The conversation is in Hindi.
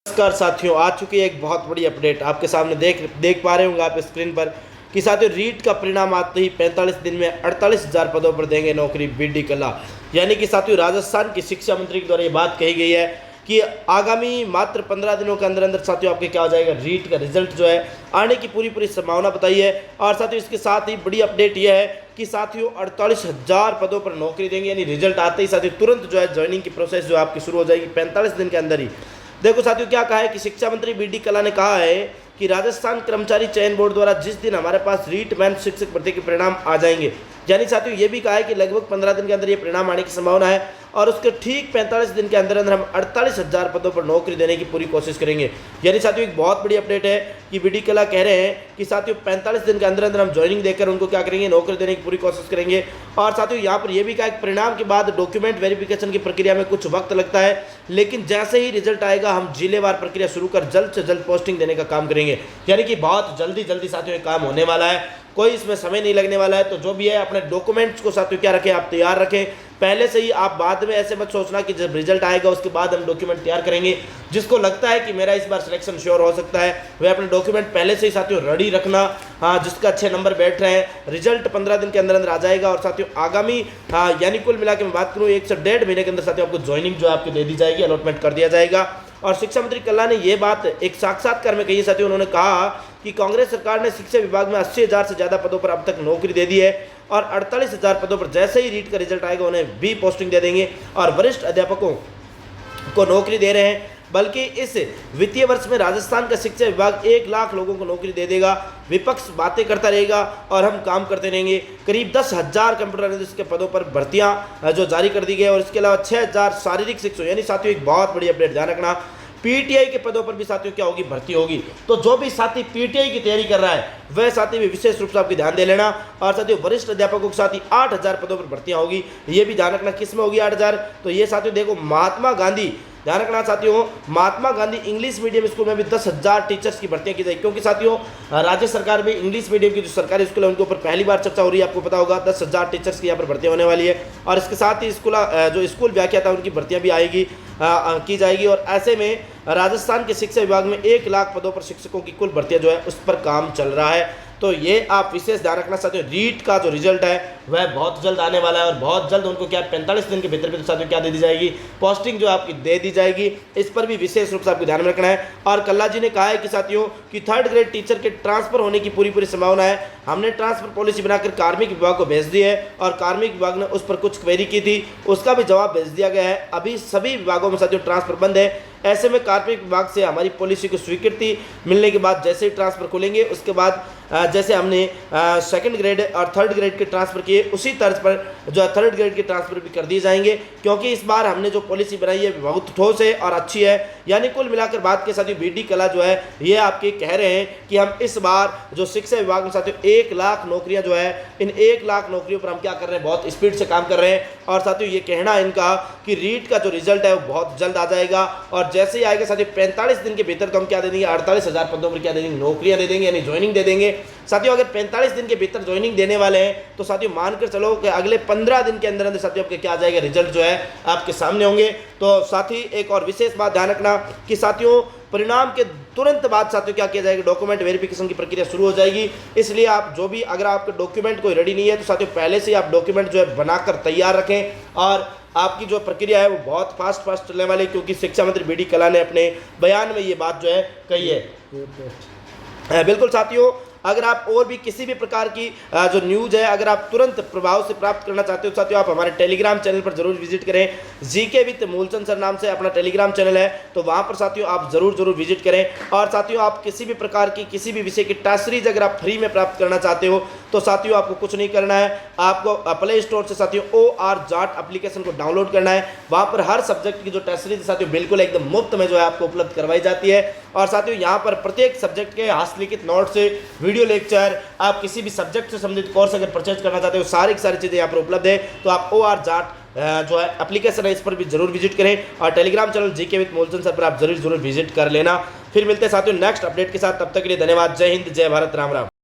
नमस्कार साथियों, आ चुकी है एक बहुत बड़ी अपडेट आपके सामने देख पा रहे होंगे आप स्क्रीन पर कि साथियों रीट का परिणाम आते ही 45 दिन में 48,000 पदों पर देंगे नौकरी बीडी कला। यानी कि साथियों राजस्थान की शिक्षा मंत्री के द्वारा ये बात कही गई है कि आगामी मात्र 15 दिनों के अंदर अंदर साथियों आपके क्या हो जाएगा, रीट का रिजल्ट जो है आने की पूरी संभावना बताई है। और साथियों इसके साथ ही बड़ी अपडेट यह है कि साथियों 48,000 पदों पर नौकरी देंगे, यानी रिजल्ट आते ही साथियों तुरंत जो है ज्वाइनिंग की प्रोसेस जो आपकी शुरू हो जाएगी 45 दिन के अंदर ही। देखो साथियों क्या कहा है कि शिक्षा मंत्री बीडी कला ने कहा है कि राजस्थान कर्मचारी चयन बोर्ड द्वारा जिस दिन हमारे पास रीट मैन शिक्षक भर्ती के परिणाम आ जाएंगे, यानी साथियों ये भी कहा है कि लगभग 15 दिन के अंदर ये परिणाम आने की संभावना है और उसके ठीक 45 दिन के अंदर अंदर हम 48,000 पदों पर नौकरी देने की पूरी कोशिश करेंगे। यानी साथियों एक बहुत बड़ी अपडेट है कि बीडी कला कह रहे हैं कि साथियों 45 दिन के अंदर अंदर हम ज्वाइनिंग देकर उनको क्या करेंगे, नौकरी देने की पूरी कोशिश करेंगे। और साथियों यहाँ पर यह भी कहा कि परिणाम के बाद डॉक्यूमेंट वेरिफिकेशन की प्रक्रिया में कुछ वक्त लगता है, लेकिन जैसे ही रिजल्ट आएगा हम जिलेवार प्रक्रिया शुरू कर जल्द से जल्द पोस्टिंग देने का काम करेंगे। यानी कि बहुत जल्दी साथियों ये काम होने वाला है, कोई इसमें समय नहीं लगने वाला है। तो जो भी है अपने डॉक्यूमेंट्स को साथियों क्या रखें, आप तैयार रखें पहले से ही। आप बाद में ऐसे मत सोचना कि जब रिजल्ट आएगा उसके बाद हम डॉक्यूमेंट तैयार करेंगे। जिसको लगता है कि मेरा इस बार सिलेक्शन श्योर हो सकता है वह अपने डॉक्यूमेंट पहले से ही साथियों रेडी रखना। हाँ, जिसका अच्छे नंबर बैठ रहे हैं, रिजल्ट 15 दिन के अंदर अंदर आ जाएगा। और साथियों आगामी यानी कुल मिला के मैं बात करूँ 1 से 1.5 महीने के अंदर साथियों आपको ज्वाइनिंग जो आपकी दे दी जाएगी, अलॉटमेंट कर दिया जाएगा। और शिक्षा मंत्री कल्ला ने यह बात एक साक्षात्कार में कही साथियों। उन्होंने कहा कि कांग्रेस सरकार ने शिक्षा विभाग में 80,000 से ज़्यादा पदों पर अब तक नौकरी दे दी है और 48,000 पदों पर जैसे ही रीट का रिजल्ट आएगा उन्हें भी पोस्टिंग दे देंगे और वरिष्ठ अध्यापकों को नौकरी दे रहे हैं। बल्कि इस वित्तीय वर्ष में राजस्थान का शिक्षा विभाग 1 लाख लोगों को नौकरी दे देगा। विपक्ष बातें करता रहेगा और हम काम करते रहेंगे। करीब 10,000 कंप्यूटर अनालिस्ट के पदों पर भर्तियां जो जारी कर दी गई है और इसके अलावा 6,000 शारीरिक शिक्षक, यानी साथियों एक बहुत बड़ी अपडेट ध्यान रखना, पीटीआई के पदों पर भी साथियों क्या होगी, भर्ती होगी। तो जो भी साथी पीटीआई की तैयारी कर रहा है वह साथी भी विशेष रूप से आपकी ध्यान दे लेना। और साथियों वरिष्ठ अध्यापकों के साथ ही 8,000 पदों पर भर्तियां होगी, ये भी ध्यान रखना। किस में होगी 8,000? तो ये साथियों देखो महात्मा गांधी, ध्यान रखना साथियों, Mahatma Gandhi English medium school में भी 10,000 टीचर्स की भर्तियां की जाएगी। क्योंकि साथियों राज्य सरकार में इंग्लिश मीडियम की जो सरकारी स्कूल है उनके ऊपर पहली बार चर्चा हो रही है, आपको पता होगा 10,000 टीचर्स की यहाँ पर भर्तियां होने वाली है। और इसके साथ ही जो स्कूल व्याख्याता उनकी भर्तियां भी आएगी की जाएगी। और ऐसे में राजस्थान के शिक्षा विभाग में 1 लाख पदों पर शिक्षकों की कुल भर्तियां जो है उस पर काम चल रहा है। तो ये आप विशेष ध्यान रखना साथियों, रीट का जो रिजल्ट है वह बहुत जल्द आने वाला है और बहुत जल्द उनको क्या 45 दिन के भीतर साथियों क्या दे दी जाएगी, पोस्टिंग जो आपकी दे दी जाएगी। इस पर भी विशेष रूप से आपको ध्यान में रखना है। और कल्ला जी ने कहा है कि साथियों कि 3rd ग्रेड टीचर के ट्रांसफर होने की पूरी संभावना है। हमने ट्रांसफर पॉलिसी बनाकर कार्मिक विभाग को भेज दी है और कार्मिक विभाग ने उस पर कुछ क्वेरी की थी, उसका भी जवाब भेज दिया गया है। अभी सभी विभागों में साथियों ट्रांसफर बंद है। ऐसे में कार्मिक विभाग से हमारी पॉलिसी को स्वीकृति मिलने के बाद जैसे ही ट्रांसफर खुलेंगे उसके बाद जैसे हमने 2nd ग्रेड और 3rd ग्रेड के ट्रांसफर किए उसी तर्ज पर जो 3rd ग्रेड के ट्रांसफर भी कर दिए जाएंगे। क्योंकि इस बार हमने जो पॉलिसी बनाई है बहुत ठोस है और अच्छी है। यानी कुल मिलाकर बात के साथियों बीडी कला जो है ये आपके कह रहे हैं कि हम इस बार जो शिक्षा विभाग में साथियों 1 लाख नौकरियां जो है, इन 1 लाख नौकरियों पर हम क्या कर रहे हैं, बहुत स्पीड से काम कर रहे हैं। और साथियों ये कहना है इनका कि रीट का जो रिजल्ट है वो बहुत जल्द आ जाएगा और जैसे ही आएगा साथियों 45 दिन के भीतर तो हम क्या दे देंगे, 48,000 पदों पर क्या दे देंगे, नौकरियां दे देंगे, यानी ज्वाइनिंग दे देंगे। साथियों अगर 45 दिन के भीतर ज्वाइनिंग देने वाले हैं तो साथियों मानकर चलो कि अगले 15 दिन के अंदर अंदर साथियों आपके क्या आ जाएगा, रिजल्ट जो है आपके सामने होंगे। तो साथी एक और विशेष बात ध्यान रखना कि साथियों परिणाम के तुरंत बाद साथियों क्या किया जाएगा, डॉक्यूमेंट वेरिफिकेशन की प्रक्रिया शुरू हो जाएगी। इसलिए आप जो भी अगर आपके डॉक्यूमेंट कोई रेडी नहीं है तो साथियों पहले से ही आप डॉक्यूमेंट जो है बनाकर तैयार रखें और आपकी जो प्रक्रिया है वो बहुत फास्ट चलने वाली है। क्योंकि शिक्षा मंत्री बीडी कला ने अपने बयान में ये बात जो है कही है। बिल्कुल साथियों, अगर आप और भी किसी भी प्रकार की जो न्यूज़ है अगर आप तुरंत प्रभाव से प्राप्त करना चाहते हो साथियों आप हमारे टेलीग्राम चैनल पर जरूर विजिट करें। जीके विद मूलचंद सर नाम से अपना टेलीग्राम चैनल है, तो वहां पर साथियों आप जरूर विजिट करें। और साथियों आप किसी भी प्रकार की किसी भी विषय की टेस्ट सीरीज अगर आप फ्री में प्राप्त करना चाहते हो तो साथियों आपको कुछ नहीं करना है, आपको प्ले स्टोर से साथियों OR JAT एप्लीकेशन को डाउनलोड करना है। वहां पर हर सब्जेक्ट की जो टेस्ट सीरीज साथियों बिल्कुल एकदम मुफ्त में जो है आपको उपलब्ध करवाई जाती है। और साथियों यहाँ पर प्रत्येक सब्जेक्ट के हस्तलिखित नोट से वीडियो लेक्चर, आप किसी भी सब्जेक्ट से संबंधित कोर्स अगर परचेज करना चाहते हो सारी की सारी चीज़ें यहाँ पर उपलब्ध है। तो आप OR JAT जो है एप्लीकेशन है इस पर भी जरूर विजिट करें और Telegram channel GK with Moolchand sir पर आप जरूर विजिट कर लेना। फिर मिलते हैं साथियों नेक्स्ट अपडेट के साथ, तब तक के लिए धन्यवाद। जय हिंद, जय भारत, राम राम।